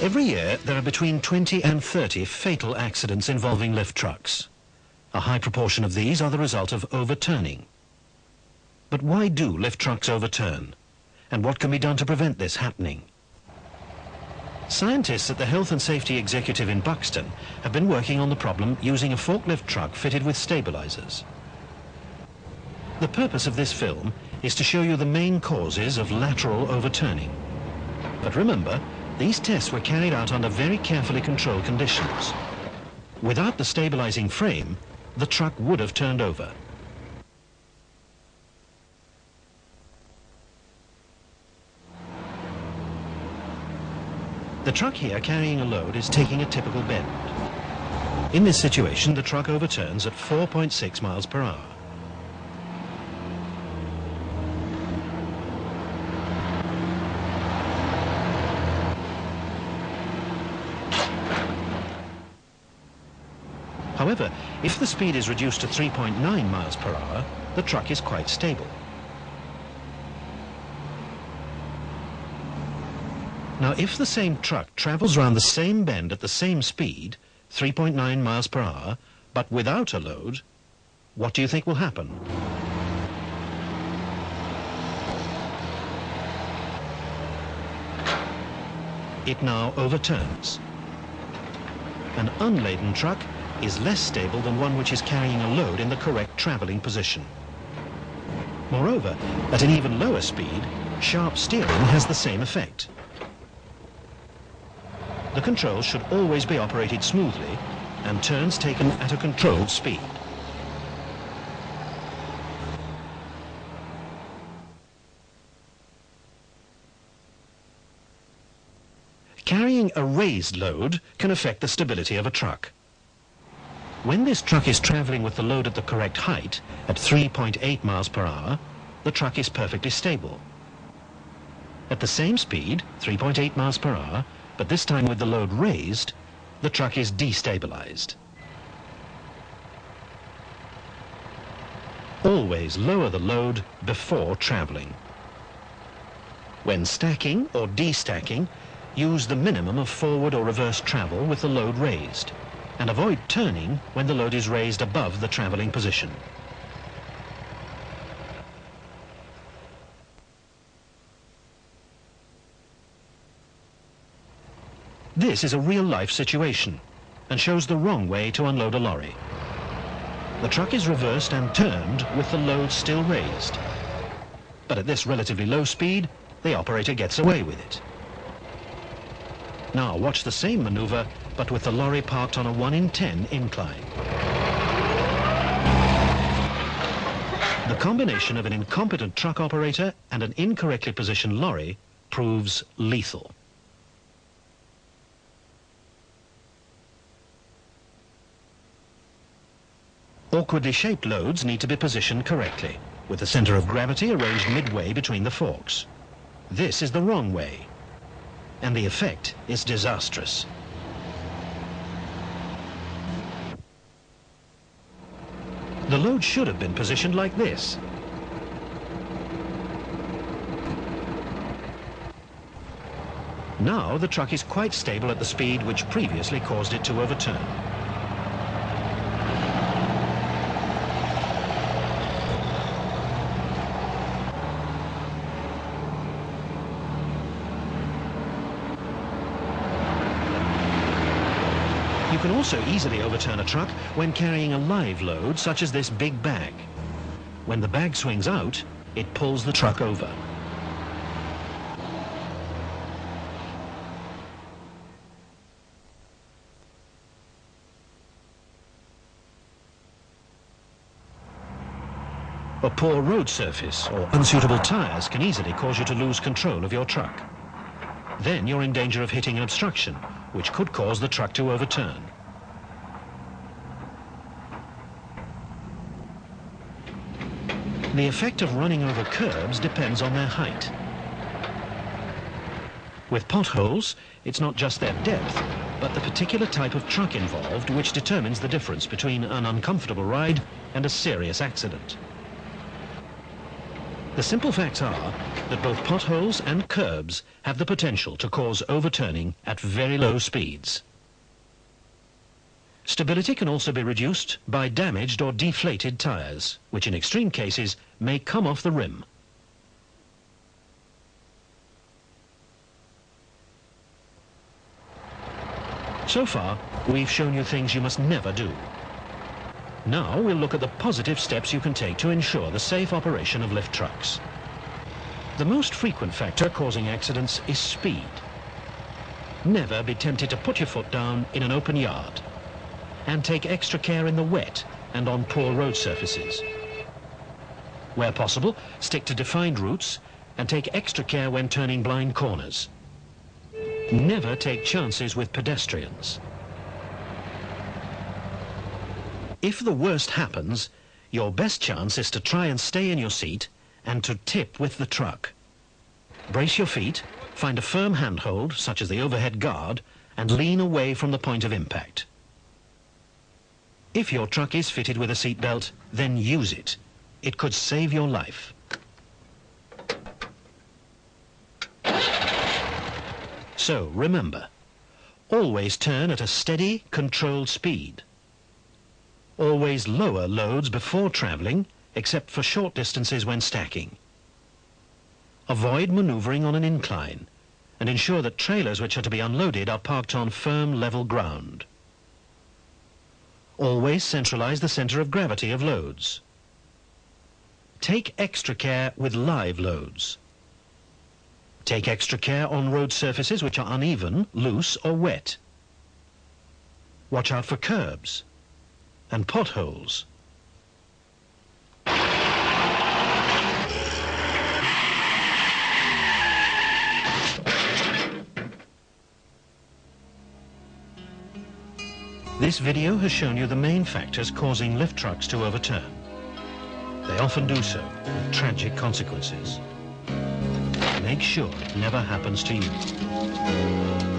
Every year, there are between 20 and 30 fatal accidents involving lift trucks. A high proportion of these are the result of overturning. But why do lift trucks overturn? And what can be done to prevent this happening? Scientists at the Health and Safety Executive in Buxton have been working on the problem using a forklift truck fitted with stabilizers. The purpose of this film is to show you the main causes of lateral overturning. But remember, these tests were carried out under very carefully controlled conditions. Without the stabilizing frame, the truck would have turned over. The truck here carrying a load is taking a typical bend. In this situation, the truck overturns at 4.6 miles per hour. However, if the speed is reduced to 3.9 miles per hour, the truck is quite stable. Now, if the same truck travels around the same bend at the same speed, 3.9 miles per hour, but without a load, what do you think will happen? It now overturns. An unladen truck is less stable than one which is carrying a load in the correct traveling position. Moreover, at an even lower speed, sharp steering has the same effect. The controls should always be operated smoothly and turns taken at a controlled speed. Carrying a raised load can affect the stability of a truck. When this truck is traveling with the load at the correct height, at 3.8 miles per hour, the truck is perfectly stable. At the same speed, 3.8 miles per hour, but this time with the load raised, the truck is destabilized. Always lower the load before traveling. When stacking or destacking, use the minimum of forward or reverse travel with the load raised, and avoid turning when the load is raised above the traveling position. This is a real-life situation and shows the wrong way to unload a lorry. The truck is reversed and turned with the load still raised. But at this relatively low speed, the operator gets away with it. Now watch the same maneuver, but with the lorry parked on a 1 in 10 incline. The combination of an incompetent truck operator and an incorrectly positioned lorry proves lethal. Awkwardly shaped loads need to be positioned correctly, with the center of gravity arranged midway between the forks. This is the wrong way, and the effect is disastrous. The load should have been positioned like this. Now the truck is quite stable at the speed which previously caused it to overturn. You can also easily overturn a truck when carrying a live load, such as this big bag. When the bag swings out, it pulls the truck over. A poor road surface or unsuitable tyres can easily cause you to lose control of your truck. Then you're in danger of hitting an obstruction, which could cause the truck to overturn. The effect of running over curbs depends on their height. With potholes, it's not just their depth, but the particular type of truck involved which determines the difference between an uncomfortable ride and a serious accident. The simple facts are that both potholes and curbs have the potential to cause overturning at very low speeds. Stability can also be reduced by damaged or deflated tyres, which in extreme cases may come off the rim. So far, we've shown you things you must never do. Now we'll look at the positive steps you can take to ensure the safe operation of lift trucks. The most frequent factor causing accidents is speed. Never be tempted to put your foot down in an open yard. And take extra care in the wet and on poor road surfaces. Where possible, stick to defined routes and take extra care when turning blind corners. Never take chances with pedestrians. If the worst happens, your best chance is to try and stay in your seat and to tip with the truck. Brace your feet, find a firm handhold, such as the overhead guard, and lean away from the point of impact. If your truck is fitted with a seat belt, then use it. It could save your life. So remember, always turn at a steady, controlled speed. Always lower loads before traveling, except for short distances when stacking. Avoid maneuvering on an incline, and ensure that trailers which are to be unloaded are parked on firm, level ground. Always centralize the center of gravity of loads. Take extra care with live loads. Take extra care on road surfaces which are uneven, loose or wet. Watch out for curbs and potholes. This video has shown you the main factors causing lift trucks to overturn. They often do so with tragic consequences. Make sure it never happens to you.